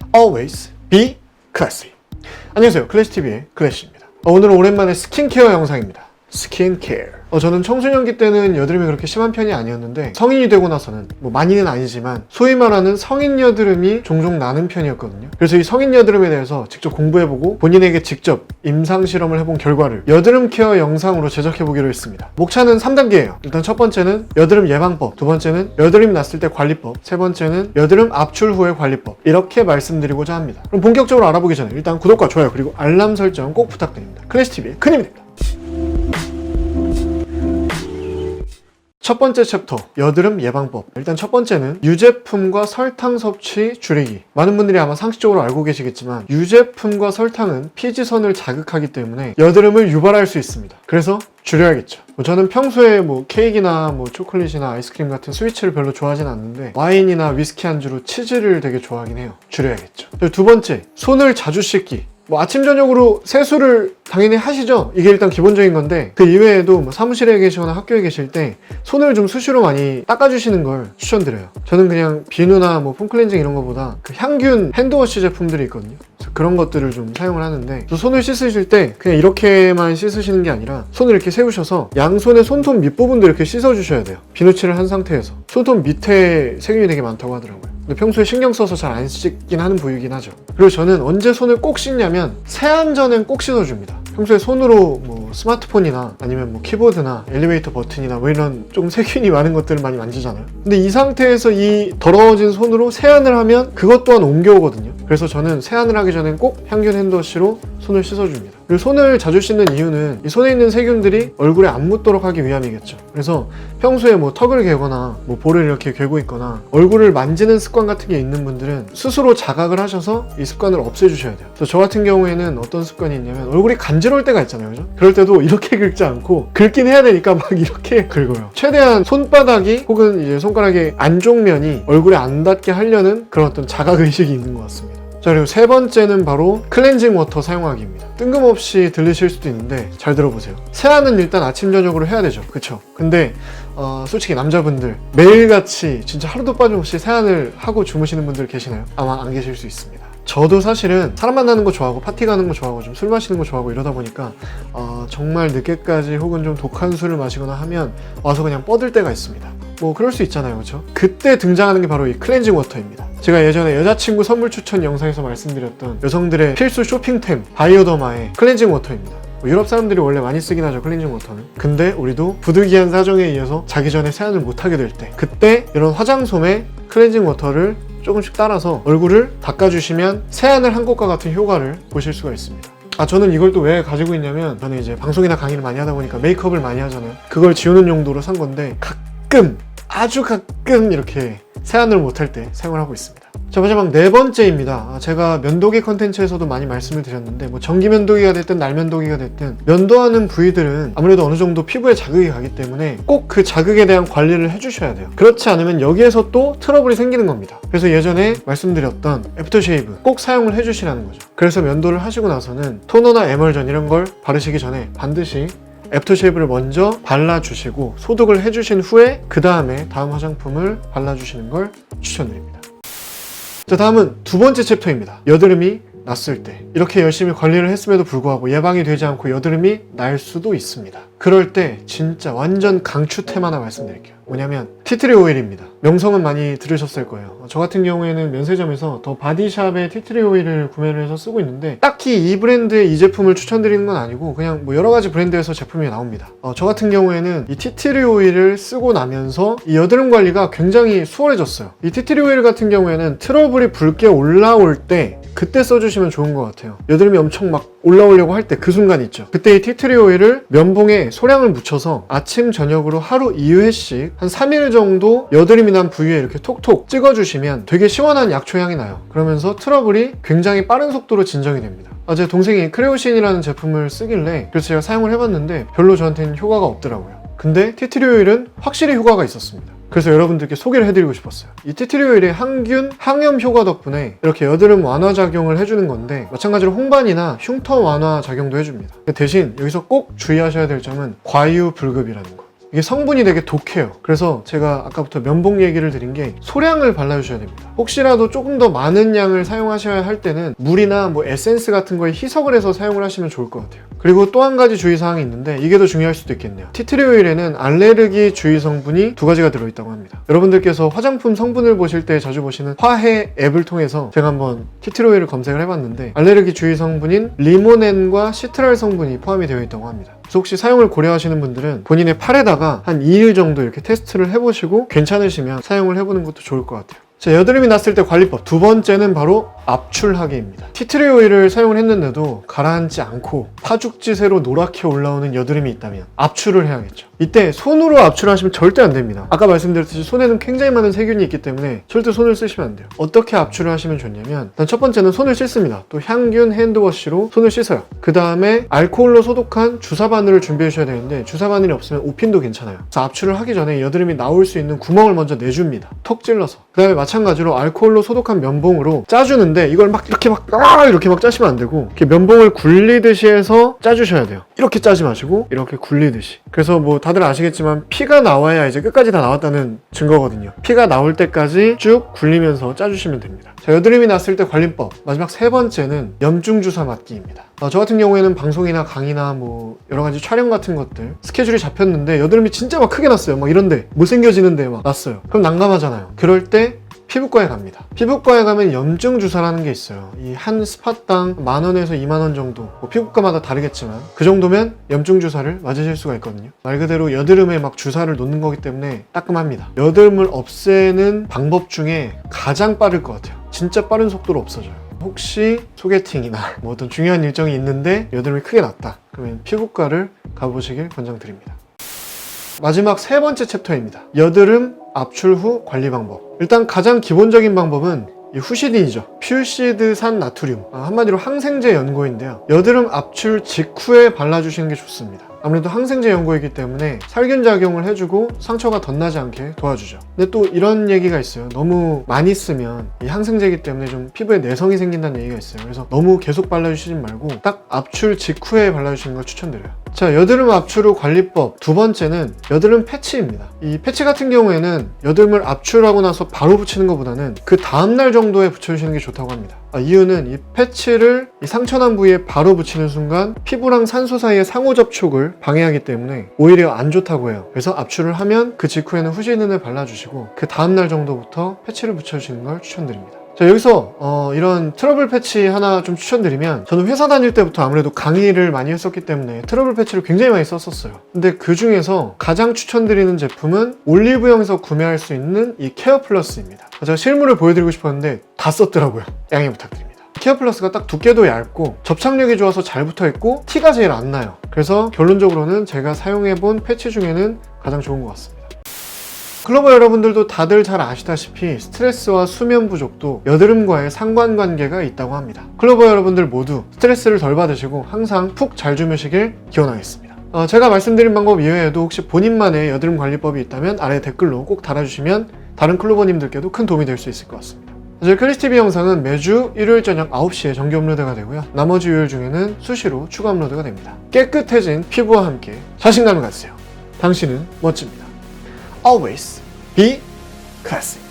Always be classy. 안녕하세요, 클래시TV의 클래시입니다. 오늘은 오랜만에 스킨케어 영상입니다. 스킨케어. 저는 청소년기 때는 여드름이 그렇게 심한 편이 아니었는데 성인이 되고 나서는 많이는 아니지만 소위 말하는 성인 여드름이 종종 나는 편이었거든요. 그래서 이 성인 여드름에 대해서 직접 공부해보고 본인에게 직접 임상실험을 해본 결과를 여드름 케어 영상으로 제작해보기로 했습니다. 목차는 3단계예요. 일단 첫 번째는 여드름 예방법, 두 번째는 여드름이 났을 때 관리법, 세 번째는 여드름 압출 후의 관리법, 이렇게 말씀드리고자 합니다. 그럼 본격적으로 알아보기 전에 일단 구독과 좋아요 그리고 알람 설정 꼭 부탁드립니다. 클래시TV의 큰 힘이 됩니다. 첫 번째 챕터, 여드름 예방법. 일단 첫 번째는 유제품과 설탕 섭취 줄이기. 많은 분들이 아마 상식적으로 알고 계시겠지만 유제품과 설탕은 피지선을 자극하기 때문에 여드름을 유발할 수 있습니다. 그래서 줄여야겠죠. 저는 평소에 케이크나 초콜릿이나 아이스크림 같은 스위츠를 별로 좋아하진 않는데 와인이나 위스키 안주로 치즈를 되게 좋아하긴 해요. 줄여야겠죠. 두 번째, 손을 자주 씻기. 아침 저녁으로 세수를 당연히 하시죠. 이게 일단 기본적인 건데 그 이외에도 사무실에 계시거나 학교에 계실 때 손을 좀 수시로 많이 닦아주시는 걸 추천드려요. 저는 그냥 비누나 폼클렌징 이런 거보다 그 향균 핸드워시 제품들이 있거든요. 그래서 그런 것들을 좀 사용을 하는데 손을 씻으실 때 그냥 이렇게만 씻으시는 게 아니라 손을 이렇게 세우셔서 양손의 손톱 밑부분도 이렇게 씻어주셔야 돼요. 비누칠을 한 상태에서. 손톱 밑에 세균이 되게 많다고 하더라고요. 근데 평소에 신경 써서 잘 안 씻긴 하는 부위이긴 하죠. 그리고 저는 언제 손을 꼭 씻냐면 세안 전엔 꼭 씻어줍니다. 평소에 손으로 스마트폰이나 아니면 키보드나 엘리베이터 버튼이나 이런 좀 세균이 많은 것들을 많이 만지잖아요. 근데 이 상태에서 이 더러워진 손으로 세안을 하면 그것 또한 옮겨오거든요. 그래서 저는 세안을 하기 전엔 꼭 향균 핸드워시로 손을 씻어줍니다. 그리고 손을 자주 씻는 이유는 이 손에 있는 세균들이 얼굴에 안 묻도록 하기 위함이겠죠. 그래서 평소에 턱을 개거나 볼을 이렇게 괴고 있거나 얼굴을 만지는 습관 같은 게 있는 분들은 스스로 자각을 하셔서 이 습관을 없애주셔야 돼요. 그래서 저 같은 경우에는 어떤 습관이 있냐면 얼굴이 간지러울 때가 있잖아요, 그죠? 그럴 때도 이렇게 긁지 않고 긁긴 해야 되니까 이렇게 긁어요. 최대한 손바닥이 혹은 이제 손가락의 안쪽 면이 얼굴에 안 닿게 하려는 그런 어떤 자각의식이 있는 것 같습니다. 자, 그리고 세 번째는 바로 클렌징 워터 사용하기입니다. 뜬금없이 들리실 수도 있는데 잘 들어보세요. 세안은 일단 아침 저녁으로 해야 되죠, 그쵸? 근데 솔직히 남자분들 매일같이 진짜 하루도 빠짐없이 세안을 하고 주무시는 분들 계시나요? 아마 안 계실 수 있습니다. 저도 사실은 사람 만나는 거 좋아하고 파티 가는 거 좋아하고 좀 술 마시는 거 좋아하고 이러다 보니까 정말 늦게까지 혹은 좀 독한 술을 마시거나 하면 와서 그냥 뻗을 때가 있습니다. 그럴 수 있잖아요, 그렇죠? 그때 등장하는 게 바로 이 클렌징 워터입니다. 제가 예전에 여자친구 선물 추천 영상에서 말씀드렸던 여성들의 필수 쇼핑템 바이오더마의 클렌징 워터입니다. 유럽 사람들이 원래 많이 쓰긴 하죠, 클렌징 워터는. 근데 우리도 부득이한 사정에 의해서 자기 전에 세안을 못하게 될 때, 그때 이런 화장솜에 클렌징 워터를 조금씩 따라서 얼굴을 닦아주시면 세안을 한 것과 같은 효과를 보실 수가 있습니다. 저는 이걸 또 왜 가지고 있냐면 저는 이제 방송이나 강의를 많이 하다 보니까 메이크업을 많이 하잖아요. 그걸 지우는 용도로 산 건데 아주 가끔 이렇게 세안을 못할 때 사용을 하고 있습니다. 자, 마지막 네 번째입니다. 제가 면도기 컨텐츠에서도 많이 말씀을 드렸는데 전기 면도기가 됐든 날 면도기가 됐든 면도하는 부위들은 아무래도 어느 정도 피부에 자극이 가기 때문에 꼭 그 자극에 대한 관리를 해주셔야 돼요. 그렇지 않으면 여기에서 또 트러블이 생기는 겁니다. 그래서 예전에 말씀드렸던 애프터쉐이브 꼭 사용을 해주시라는 거죠. 그래서 면도를 하시고 나서는 토너나 에멀전 이런 걸 바르시기 전에 반드시 애프터쉐이브를 먼저 발라주시고 소독을 해주신 후에 그 다음에 다음 화장품을 발라주시는 걸 추천드립니다. 자, 다음은 두 번째 챕터입니다. 여드름이 났을 때 이렇게 열심히 관리를 했음에도 불구하고 예방이 되지 않고 여드름이 날 수도 있습니다. 그럴 때 진짜 완전 강추템 하나 말씀드릴게요. 뭐냐면 티트리 오일입니다. 명성은 많이 들으셨을 거예요. 저 같은 경우에는 면세점에서 더 바디샵의 티트리 오일을 구매를 해서 쓰고 있는데 딱히 이 브랜드의 이 제품을 추천드리는 건 아니고 그냥 여러 가지 브랜드에서 제품이 나옵니다. 저 같은 경우에는 이 티트리 오일을 쓰고 나면서 이 여드름 관리가 굉장히 수월해졌어요. 이 티트리 오일 같은 경우에는 트러블이 붉게 올라올 때 그때 써주시면 좋은 것 같아요. 여드름이 엄청 올라오려고 할 때 그 순간 있죠. 그때 이 티트리 오일을 면봉에 소량을 묻혀서 아침 저녁으로 하루 2회씩 한 3일 정도 여드름이 난 부위에 이렇게 톡톡 찍어주시면 되게 시원한 약초 향이 나요. 그러면서 트러블이 굉장히 빠른 속도로 진정이 됩니다. 제 동생이 크레오신이라는 제품을 쓰길래 그래서 제가 사용을 해봤는데 별로 저한테는 효과가 없더라고요. 근데 티트리 오일은 확실히 효과가 있었습니다. 그래서 여러분들께 소개를 해드리고 싶었어요. 이 티트리 오일의 항균, 항염 효과 덕분에 이렇게 여드름 완화 작용을 해주는 건데 마찬가지로 홍반이나 흉터 완화 작용도 해줍니다. 대신 여기서 꼭 주의하셔야 될 점은 과유불급이라는 거. 이게 성분이 되게 독해요. 그래서 제가 아까부터 면봉 얘기를 드린 게 소량을 발라주셔야 됩니다. 혹시라도 조금 더 많은 양을 사용하셔야 할 때는 물이나 뭐 에센스 같은 거에 희석을 해서 사용을 하시면 좋을 것 같아요. 그리고 또 한 가지 주의사항이 있는데 이게 더 중요할 수도 있겠네요. 티트리 오일에는 알레르기 주의 성분이 2가지가 들어있다고 합니다. 여러분들께서 화장품 성분을 보실 때 자주 보시는 화해 앱을 통해서 제가 한번 티트리 오일을 검색을 해봤는데 알레르기 주의 성분인 리모넨과 시트랄 성분이 포함이 되어 있다고 합니다. 그래서 혹시 사용을 고려하시는 분들은 본인의 팔에다가 한 2일 정도 이렇게 테스트를 해보시고 괜찮으시면 사용을 해보는 것도 좋을 것 같아요. 자, 여드름이 났을 때 관리법 두 번째는 바로 압출하기입니다. 티트리 오일을 사용을 했는데도 가라앉지 않고 파죽지세로 노랗게 올라오는 여드름이 있다면 압출을 해야겠죠. 이때 손으로 압출하시면 절대 안 됩니다. 아까 말씀드렸듯이 손에는 굉장히 많은 세균이 있기 때문에 절대 손을 쓰시면 안 돼요. 어떻게 압출을 하시면 좋냐면 일단 첫 번째는 손을 씻습니다. 또 향균 핸드워시로 손을 씻어요. 그 다음에 알코올로 소독한 주사 바늘을 준비해 주셔야 되는데 주사 바늘이 없으면 오핀도 괜찮아요. 그래서 압출을 하기 전에 여드름이 나올 수 있는 구멍을 먼저 내줍니다. 톡 찔러서. 그 다음에 마찬가지로 알코올로 소독한 면봉으로 짜주는데 이걸 막 이렇게 막 짜시면 안 되고 이렇게 면봉을 굴리듯이 해서 짜주셔야 돼요. 이렇게 짜지 마시고 이렇게 굴리듯이. 그래서 뭐 다들 아시겠지만 피가 나와야 이제 끝까지 다 나왔다는 증거거든요. 피가 나올 때까지 쭉 굴리면서 짜주시면 됩니다. 자, 여드름이 났을 때 관리법 마지막 세 번째는 염증 주사 맞기입니다. 저 같은 경우에는 방송이나 강의나 뭐 여러 가지 촬영 같은 것들 스케줄이 잡혔는데 여드름이 진짜 막 크게 났어요. 막 이런데 못생겨지는데 막 났어요. 그럼 난감하잖아요. 그럴 때 피부과에 갑니다. 피부과에 가면 염증 주사라는 게 있어요. 이 한 스팟당 10,000원에서 20,000원 정도, 뭐 피부과마다 다르겠지만 그 정도면 염증 주사를 맞으실 수가 있거든요. 말 그대로 여드름에 막 주사를 놓는 거기 때문에 따끔합니다. 여드름을 없애는 방법 중에 가장 빠를 것 같아요. 진짜 빠른 속도로 없어져요. 혹시 소개팅이나 뭐 어떤 중요한 일정이 있는데 여드름이 크게 났다, 그러면 피부과를 가보시길 권장드립니다. 마지막 세 번째 챕터입니다. 여드름 압출 후 관리 방법. 일단 가장 기본적인 방법은 이 후시딘이죠. 퓨시드산 나트륨, 한마디로 항생제 연고인데요. 여드름 압출 직후에 발라주시는 게 좋습니다. 아무래도 항생제 연고이기 때문에 살균 작용을 해주고 상처가 덧나지 않게 도와주죠. 근데 또 이런 얘기가 있어요. 너무 많이 쓰면 이 항생제이기 때문에 좀 피부에 내성이 생긴다는 얘기가 있어요. 그래서 너무 계속 발라주시지 말고 딱 압출 직후에 발라주시는 걸 추천드려요. 자, 여드름 압출 후 관리법 두 번째는 여드름 패치입니다. 이 패치 같은 경우에는 여드름을 압출하고 나서 바로 붙이는 것보다는 그 다음날 정도에 붙여주시는 게 좋다고 합니다. 이유는 이 패치를 이 상처난 부위에 바로 붙이는 순간 피부랑 산소 사이의 상호 접촉을 방해하기 때문에 오히려 안 좋다고 해요. 그래서 압출을 하면 그 직후에는 후시딘을 발라주시고 그 다음날 정도부터 패치를 붙여주시는 걸 추천드립니다. 자, 여기서 이런 트러블 패치 하나 좀 추천드리면, 저는 회사 다닐 때부터 아무래도 강의를 많이 했었기 때문에 트러블 패치를 굉장히 많이 썼었어요. 근데 그 중에서 가장 추천드리는 제품은 올리브영에서 구매할 수 있는 이 케어 플러스입니다. 제가 실물을 보여드리고 싶었는데 다 썼더라고요. 양해 부탁드립니다. 케어 플러스가 딱 두께도 얇고 접착력이 좋아서 잘 붙어있고 티가 제일 안 나요. 그래서 결론적으로는 제가 사용해본 패치 중에는 가장 좋은 것 같습니다. 클로버 여러분들도 다들 잘 아시다시피 스트레스와 수면 부족도 여드름과의 상관관계가 있다고 합니다. 클로버 여러분들 모두 스트레스를 덜 받으시고 항상 푹 잘 주무시길 기원하겠습니다. 제가 말씀드린 방법 이외에도 혹시 본인만의 여드름 관리법이 있다면 아래 댓글로 꼭 달아주시면 다른 클로버님들께도 큰 도움이 될 수 있을 것 같습니다. 저희 클리스TV 영상은 매주 일요일 저녁 9시에 정기 업로드가 되고요. 나머지 요일 중에는 수시로 추가 업로드가 됩니다. 깨끗해진 피부와 함께 자신감을 가지세요. 당신은 멋집니다. Always be classy.